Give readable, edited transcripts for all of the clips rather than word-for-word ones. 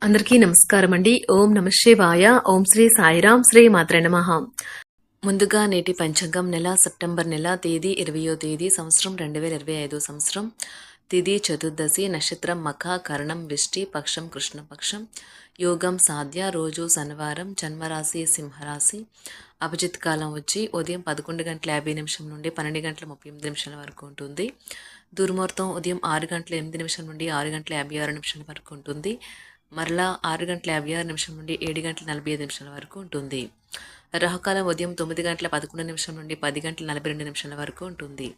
అందరికీ నమస్కారం అండి. ఓం నమ శివాయ. ఓం శ్రీ సాయిరాం. శ్రీ మాత్రే నమః. ముందుగా నేటి పంచాంగం నెల సెప్టెంబర్ నెల తేదీ 20వ తేదీ సంవత్సరం 2025 సంవత్సరం తిథి చతుర్దశి నక్షత్రం మఖ కరణం విష్టి పక్షం కృష్ణపక్షం యోగం సాధ్య రోజు శనివారం జన్మరాశి సింహరాశి అభిజిత్ కాలం వచ్చి ఉదయం 11:50 నుండి 12:38 వరకు ఉంటుంది. దుర్ముహూర్తం ఉదయం 6:08 నుండి 6:56 వరకు ఉంటుంది. మరలా 6:56 నుండి 7:45 వరకు ఉంటుంది. రాహుకాలం ఉదయం 9:11 నుండి 10:42 వరకు ఉంటుంది.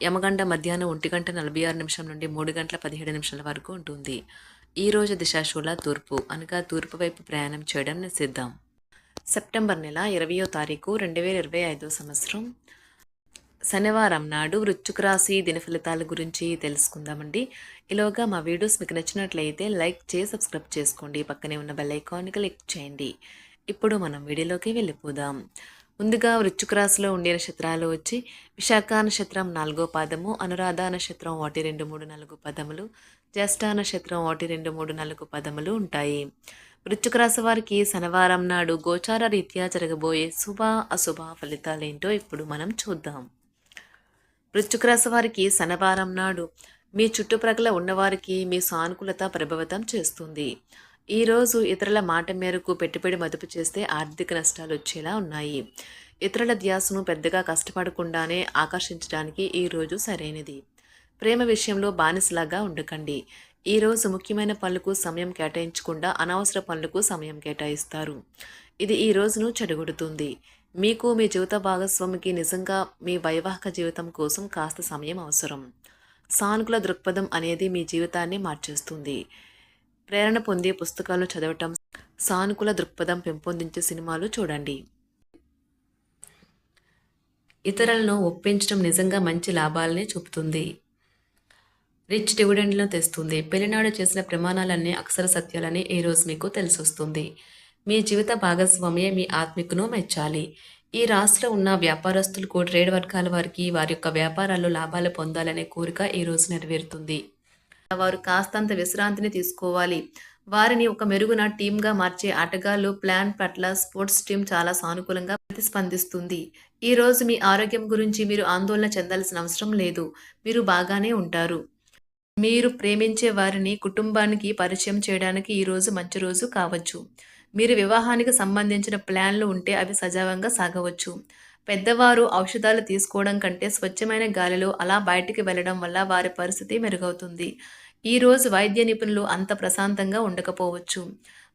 యమగండ మధ్యాహ్నం 1:46 నుండి 3:17 వరకు ఉంటుంది. ఈ రోజు దిశాశూల తూర్పు అనగా తూర్పు వైపు ప్రయాణం చేయడం నిషిద్ధం. సెప్టెంబర్ నెల 20వ తారీఖు 2025 సంవత్సరం శనివారం నాడు వృశ్చిక రాశి దిన ఫలితాల గురించి తెలుసుకుందామండి. ఈలోగా మా వీడియోస్ మీకు నచ్చినట్లయితే లైక్ చేసి సబ్స్క్రైబ్ చేసుకోండి. పక్కనే ఉన్న బెల్ ఐకాన్ని క్లిక్ చేయండి. ఇప్పుడు మనం వీడియోలోకి వెళ్ళిపోదాం. ముందుగా వృశ్చిక రాశిలో ఉండే నక్షత్రాలు వచ్చి విశాఖ నక్షత్రం 4వ పాదము, అనురాధ నక్షత్రం 1, 2, 3, 4 పదములు, జ్యేష్ఠ నక్షత్రం 1, 2, 3, 4 పదములు ఉంటాయి. వృశ్చిక రాశి వారికి శనివారం నాడు గోచార రీత్యా జరగబోయే శుభ అశుభ ఫలితాలేంటో ఇప్పుడు మనం చూద్దాం. వృశ్చిక రాశి వారికి శనివారం నాడు మీ చుట్టుప్రక్కల ఉన్నవారికి మీ సానుకూలత ప్రభావితం చేస్తుంది. ఈరోజు ఇతరుల మాట మేరకు పెట్టుబడి మదుపు చేస్తే ఆర్థిక నష్టాలు వచ్చేలా ఉన్నాయి. ఇతరుల ధ్యాసను పెద్దగా కష్టపడకుండానే ఆకర్షించడానికి ఈరోజు సరైనది. ప్రేమ విషయంలో బానిసలాగా ఉండకండి. ఈరోజు ముఖ్యమైన పనులకు సమయం కేటాయించకుండా అనవసర పనులకు సమయం కేటాయిస్తారు. ఇది ఈ రోజును చెడగొడుతుంది. మీకు మీ జీవిత భాగస్వామికి నిజంగా మీ వైవాహిక జీవితం కోసం కాస్త సమయం అవసరం. సానుకూల దృక్పథం అనేది మీ జీవితాన్ని మార్చేస్తుంది. ప్రేరణ పొందే పుస్తకాలను చదవటం, సానుకూల దృక్పథం పెంపొందించే సినిమాలు చూడండి. ఇతరులను ఒప్పించడం నిజంగా మంచి లాభాలనే చూపుతుంది. రిచ్ డివిడెండ్లను తెస్తుంది. పెళ్లినాడు చేసిన ప్రమాణాలన్నీ అక్షర సత్యాలని ఈ రోజు మీకు తెలిసొస్తుంది. మీ జీవిత భాగస్వామ్యే మీ ఆత్మికను మెచ్చాలి. ఈ రాశిలో ఉన్న వ్యాపారస్తులకు, ట్రేడ్ వర్గాల వారికి వారి యొక్క వ్యాపారాల్లో లాభాలు పొందాలనే కోరిక ఈ రోజు నెరవేరుతుంది. వారు కాస్తంత విశ్రాంతిని తీసుకోవాలి. వారిని ఒక మెరుగున టీమ్గా మార్చే ఆటగాళ్లు ప్లాన్ పట్ల స్పోర్ట్స్ టీం చాలా సానుకూలంగా ప్రతిస్పందిస్తుంది. ఈ రోజు మీ ఆరోగ్యం గురించి మీరు ఆందోళన చెందాల్సిన అవసరం లేదు. మీరు బాగానే ఉంటారు. మీరు ప్రేమించే వారిని కుటుంబానికి పరిచయం చేయడానికి ఈ రోజు మంచి రోజు కావచ్చు. మీరు వివాహానికి సంబంధించిన ప్లాన్లు ఉంటే అవి సజావుగా సాగవచ్చు. పెద్దవారు ఔషధాలు తీసుకోవడం కంటే స్వచ్ఛమైన గాలిలో అలా బయటికి వెళ్ళడం వల్ల వారి పరిస్థితి మెరుగవుతుంది. ఈరోజు వైద్య నిపుణులు అంత ప్రశాంతంగా ఉండకపోవచ్చు.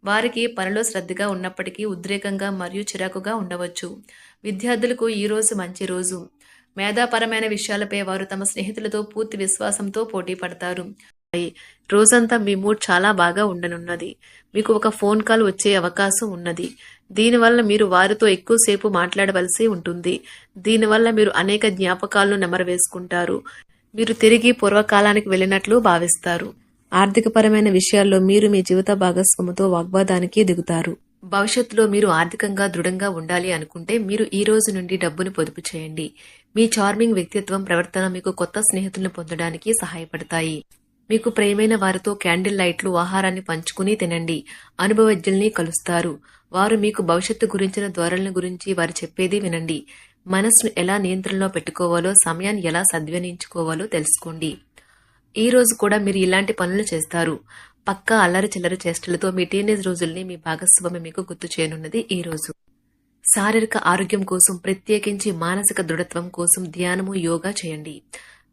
వారికి పనిలో శ్రద్ధగా ఉన్నప్పటికీ ఉద్రేకంగా మరియు చిరాకుగా ఉండవచ్చు. విద్యార్థులకు ఈరోజు మంచి రోజు. మేధాపరమైన విషయాలపై వారు తమ స్నేహితులతో పూర్తి విశ్వాసంతో పోటీ పడతారు. రోజంతా మీ మూడ్ చాలా బాగా ఉండనున్నది. మీకు ఒక ఫోన్ కాల్ వచ్చే అవకాశం ఉన్నది. దీనివల్ల మీరు వారితో ఎక్కువసేపు మాట్లాడవలసి ఉంటుంది. దీనివల్ల మీరు అనేక జ్ఞాపకాలను నెమరవేసుకుంటారు. మీరు తిరిగి పూర్వకాలానికి వెళ్ళినట్లు భావిస్తారు. ఆర్థికపరమైన విషయాల్లో మీరు మీ జీవిత భాగస్వామితో వాగ్వాదానికి దిగుతారు. భవిష్యత్తులో మీరు ఆర్థికంగా దృఢంగా ఉండాలి అనుకుంటే మీరు ఈ రోజు నుండి డబ్బును పొదుపు చేయండి. మీ చార్మింగ్ వ్యక్తిత్వం, ప్రవర్తన మీకు కొత్త స్నేహితులను పొందడానికి సహాయపడతాయి. మీకు ప్రియమైన వారితో క్యాండిల్ లైట్లు, ఆహారాన్ని పంచుకుని తినండి. అనుభవజ్ఞుల్ని కలుస్తారు. వారు మీకు భవిష్యత్తు గురించిన ధోరణుల గురించి వారు చెప్పేది వినండి. మనసును ఎలా నియంత్రణలో పెట్టుకోవాలో, సమయాన్ని ఎలా సద్వినియోగించుకోవాలో తెలుసుకోండి. ఈ రోజు కూడా మీరు ఇలాంటి పనులు చేస్తారు. పక్కా అల్లరి చిల్లరి చేష్టలతో మీ టీనేజ్ రోజుల్ని మీ భాగస్వామి మీకు గుర్తు చేయనున్నది ఈ రోజు. శారీరక ఆరోగ్యం కోసం, ప్రత్యేకించి మానసిక దృఢత్వం కోసం ధ్యానము, యోగా చేయండి.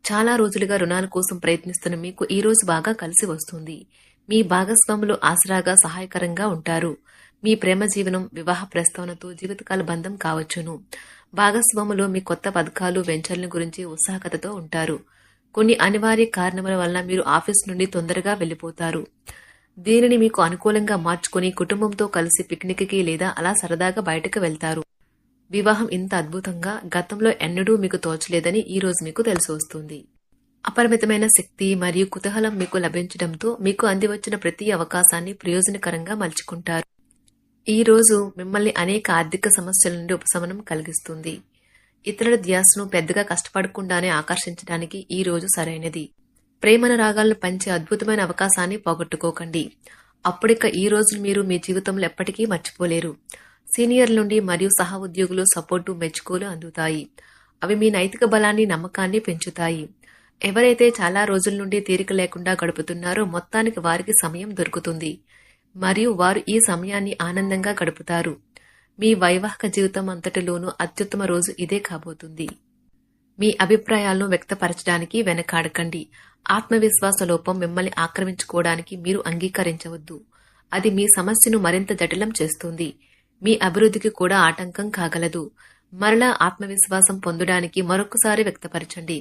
చాలా రోజులుగా రుణాల కోసం ప్రయత్నిస్తున్న మీకు ఈ రోజు బాగా కలిసి వస్తుంది. మీ భాగస్వాములు ఆసరాగా సహాయకరంగా ఉంటారు. మీ ప్రేమ జీవనం వివాహ ప్రస్తావనతో జీవితకాల బంధం కావచ్చును. భాగస్వాములు మీ కొత్త పథకాలు, వెంచర్ల గురించి ఉత్సాహకతతో ఉంటారు. కొన్ని అనివార్య కారణముల వల్ల మీరు ఆఫీస్ నుండి తొందరగా వెళ్లిపోతారు. దీనిని మీకు అనుకూలంగా మార్చుకుని కుటుంబంతో కలిసి పిక్నిక్కి లేదా అలా సరదాగా బయటకు వెళ్తారు. వివాహం ఇంత అద్భుతంగా గతంలో ఎన్నడూ మీకు తోచలేదని ఈ రోజు మీకు తెలిసి వస్తుంది. అపరిమితమైన శక్తి మరియు కుతూహలం మీకు లభించడంతో మీకు అందివచ్చిన ప్రతి అవకాశాన్ని ప్రయోజనకరంగా మలుచుకుంటారు. ఈ రోజు మిమ్మల్ని అనేక ఆర్థిక సమస్యల నుండి ఉపశమనం కలిగిస్తుంది. ఇతరుల ధ్యాసను పెద్దగా కష్టపడకుండానే ఆకర్షించడానికి ఈ రోజు సరైనది. ప్రేమన రాగాలను పంచే అద్భుతమైన అవకాశాన్ని పోగొట్టుకోకండి. అప్పుడిక ఈ రోజులు మీరు మీ జీవితంలో ఎప్పటికీ మర్చిపోలేరు. సీనియర్ల నుండి మరియు సహ ఉద్యోగులు సపోర్టు మెచ్చుకోలు అందుతాయి. అవి మీ నైతిక బలాన్ని నమ్మకాన్ని పెంచుతాయి. ఎవరైతే చాలా రోజుల నుండి తీరిక లేకుండా గడుపుతున్నారో మొత్తానికి వారికి సమయం దొరుకుతుంది మరియు వారు ఈ సమయాన్ని ఆనందంగా గడుపుతారు. మీ వైవాహిక జీవితం అంతటిలోనూ అత్యుత్తమ రోజు ఇదే కాబోతుంది. మీ అభిప్రాయాలను వ్యక్తపరచడానికి వెనకాడకండి. ఆత్మవిశ్వాస లోపం మిమ్మల్ని ఆక్రమించుకోవడానికి మీరు అంగీకరించవద్దు. అది మీ సమస్యను మరింత జటిలం చేస్తుంది. మీ అభివృద్ధికి కూడా ఆటంకం కాగలదు. మరలా ఆత్మవిశ్వాసం పొందడానికి మరొకసారి వ్యక్తపరచండి.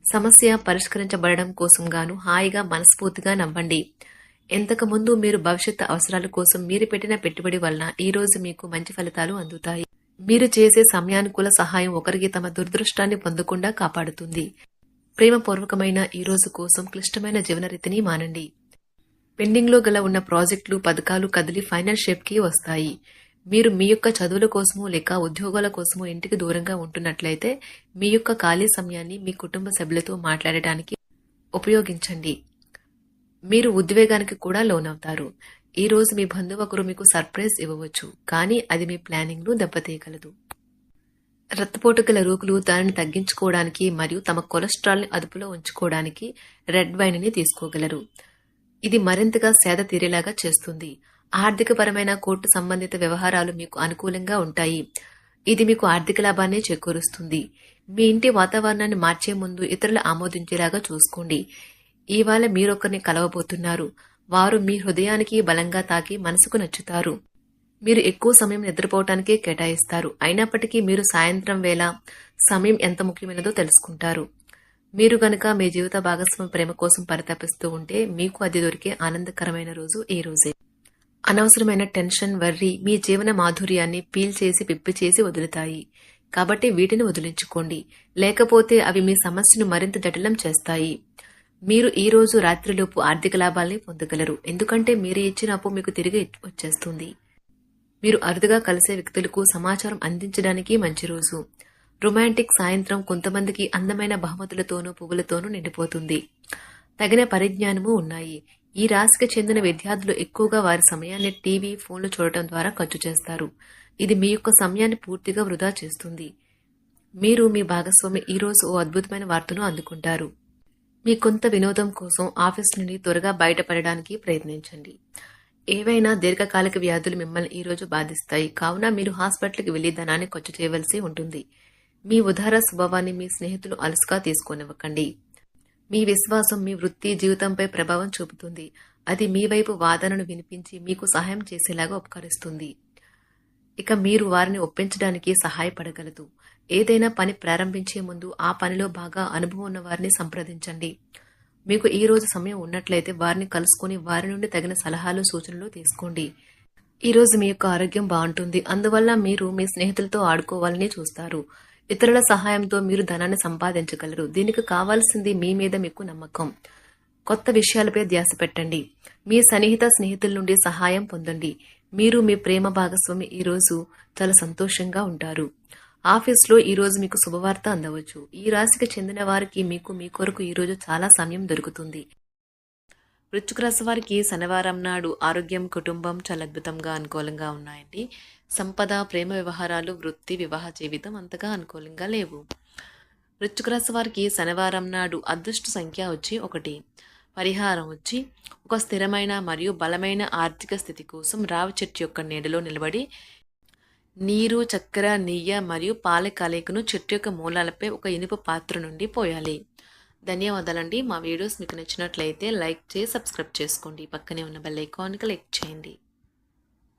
సమస్య పరిష్కరించబడడం కోసం గాను హాయిగా మనస్ఫూర్తిగా నవ్వండి. ఎంతకుముందు మీరు భవిష్యత్తు అవసరాల కోసం మీరు పెట్టిన పెట్టుబడి వలన ఈ రోజు మీకు మంచి ఫలితాలు అందుతాయి. మీరు చేసే సమయానుకూల సహాయం ఒకరికి తమ దురదృష్టాన్ని పొందకుండా కాపాడుతుంది. ప్రేమపూర్వకమైన ఈ రోజు కోసం క్లిష్టమైన జీవనరీతిని మానండి. పెండింగ్లో గల ఉన్న ప్రాజెక్టులు పథకాలు కదిలి ఫైనల్ షేప్కి వస్తాయి. మీరు మీ యొక్క చదువుల కోసమో లేక ఉద్యోగాల కోసమో ఇంటికి దూరంగా ఉంటున్నట్లయితే మీ యొక్క ఖాళీ సమయాన్ని మీ కుటుంబ సభ్యులతో మాట్లాడటానికి ఉపయోగించండి. మీరు ఉద్వేగానికి కూడా లోనవుతారు. ఈ రోజు మీ బంధువు ఒకరు మీకు సర్ప్రైజ్ ఇవ్వవచ్చు, కానీ అది మీ ప్లానింగ్ను దెబ్బతీయగలదు. రక్తపోటు గల రోగులు దానిని తగ్గించుకోవడానికి మరియు తమ కొలెస్ట్రాల్ని అదుపులో ఉంచుకోవడానికి రెడ్ వైన్ని తీసుకోగలరు. ఇది మరింతగా సేద తీరేలాగా చేస్తుంది. ఆర్థికపరమైన కోర్టు సంబంధిత వ్యవహారాలు మీకు అనుకూలంగా ఉంటాయి. ఇది మీకు ఆర్థిక లాభాన్ని చేకూరుస్తుంది. మీ ఇంటి వాతావరణాన్ని మార్చే ముందు ఇతరులు ఆమోదించేలాగా చూసుకోండి. ఇవాళ మీరొకరిని కలవబోతున్నారు. వారు మీ హృదయానికి బలంగా తాకి మనసుకు నచ్చుతారు. మీరు ఎక్కువ సమయం నిద్రపోవటానికే కేటాయిస్తారు. అయినప్పటికీ మీరు సాయంత్రం వేళ సమయం ఎంత ముఖ్యమైనదో తెలుసుకుంటారు. మీరు గనక మీ జీవిత భాగస్వామి ప్రేమ కోసం పరితపిస్తూ ఉంటే మీకు అది దొరికే ఆనందకరమైన రోజు ఈ రోజే. అనవసరమైన టెన్షన్, వర్రీ మీ జీవన మాధుర్యాన్ని పీల్ చేసి పిప్పి చేసి వదులుతాయి. కాబట్టి వీటిని వదిలించుకోండి, లేకపోతే అవి మీ సమస్యను మరింత జటిలం చేస్తాయి. మీరు ఈ రోజు రాత్రిలోపు ఆర్థిక లాభాల్ని పొందగలరు, ఎందుకంటే మీరు ఇచ్చిన అప్పు మీకు తిరిగి వచ్చేస్తుంది. మీరు అరుదుగా కలిసే వ్యక్తులకు సమాచారం అందించడానికి మంచి రోజు. రొమాంటిక్ సాయంత్రం కొంతమందికి అందమైన బహుమతులతోనూ పువ్వులతోనూ నిండిపోతుంది. తగిన పరిజ్ఞానము ఉన్నాయి. ఈ రాశికి చెందిన విద్యార్థులు ఎక్కువగా వారి సమయాన్ని టీవీ, ఫోన్లు చూడటం ద్వారా ఖర్చు చేస్తారు. ఇది మీ యొక్క సమయాన్ని పూర్తిగా వృధా చేస్తుంది. మీరు మీ భాగస్వామి ఈ రోజు ఓ అద్భుతమైన వార్తను అందుకుంటారు. మీ కొంత వినోదం కోసం ఆఫీస్ నుండి త్వరగా బయటపడడానికి ప్రయత్నించండి. ఏవైనా దీర్ఘకాలిక వ్యాధులు మిమ్మల్ని ఈ రోజు బాధిస్తాయి, కావున మీరు హాస్పిటల్కి వెళ్లి ధనాన్ని ఖర్చు చేయవలసి ఉంటుంది. మీ ఉదార స్వభావాన్ని మీ స్నేహితులు అలసుగా తీసుకోనివ్వకండి. మీ విశ్వాసం మీ వృత్తి జీవితంపై ప్రభావం చూపుతుంది. అది మీ వైపు వాదనను వినిపించి మీకు సహాయం చేసేలాగా ఉపకరిస్తుంది. ఇక మీరు వారిని ఒప్పించడానికి సహాయపడగలదు. ఏదైనా పని ప్రారంభించే ముందు ఆ పనిలో బాగా అనుభవం ఉన్న వారిని సంప్రదించండి. మీకు ఈ రోజు సమయం ఉన్నట్లయితే వారిని కలుసుకుని వారి నుండి తగిన సలహాలు, సూచనలు తీసుకోండి. ఈ రోజు మీ యొక్క ఆరోగ్యం బాగుంటుంది. అందువల్ల మీరు మీ స్నేహితులతో ఆడుకోవాలని చూస్తారు. ఇతరుల సహాయంతో మీరు ధనాన్ని సంపాదించగలరు. దీనికి కావాల్సింది మీ మీద మీకు నమ్మకం. కొత్త విషయాలపై ధ్యాస పెట్టండి. మీ సన్నిహిత స్నేహితుల నుండి సహాయం పొందండి. మీరు మీ ప్రేమ భాగస్వామి ఈ రోజు చాలా సంతోషంగా ఉంటారు. ఆఫీస్లో ఈ రోజు మీకు శుభవార్త అందవచ్చు. ఈ రాశికి చెందిన వారికి మీకు మీ కొరకు ఈ రోజు చాలా సమయం దొరుకుతుంది. వృశ్చిక రాశి వారికి శనివారం నాడు ఆరోగ్యం, కుటుంబం చాలా అద్భుతంగా అనుకూలంగా ఉన్నాయండి. సంపద, ప్రేమ వ్యవహారాలు, వృత్తి, వివాహ జీవితం అంతగా అనుకూలంగా లేవు. వృశ్చిక రాశి వారికి శనివారం నాడు అదృష్ట సంఖ్య వచ్చి 1. పరిహారం వచ్చి ఒక స్థిరమైన మరియు బలమైన ఆర్థిక స్థితి కోసం రావి చెట్టు యొక్క నీడలో నిలబడి నీరు, చక్కెర, నెయ్యి మరియు పాల కలయికను చెట్టు యొక్క మూలాలపై ఒక ఇనుప పాత్ర నుండి పోయాలి. ధన్యవాదాలండి. మా వీడియోస్ మీకు నచ్చినట్లయితే లైక్ చేసి సబ్స్క్రైబ్ చేసుకోండి. పక్కనే ఉన్న బెల్ ఐకాన్కి క్లిక్ చేయండి.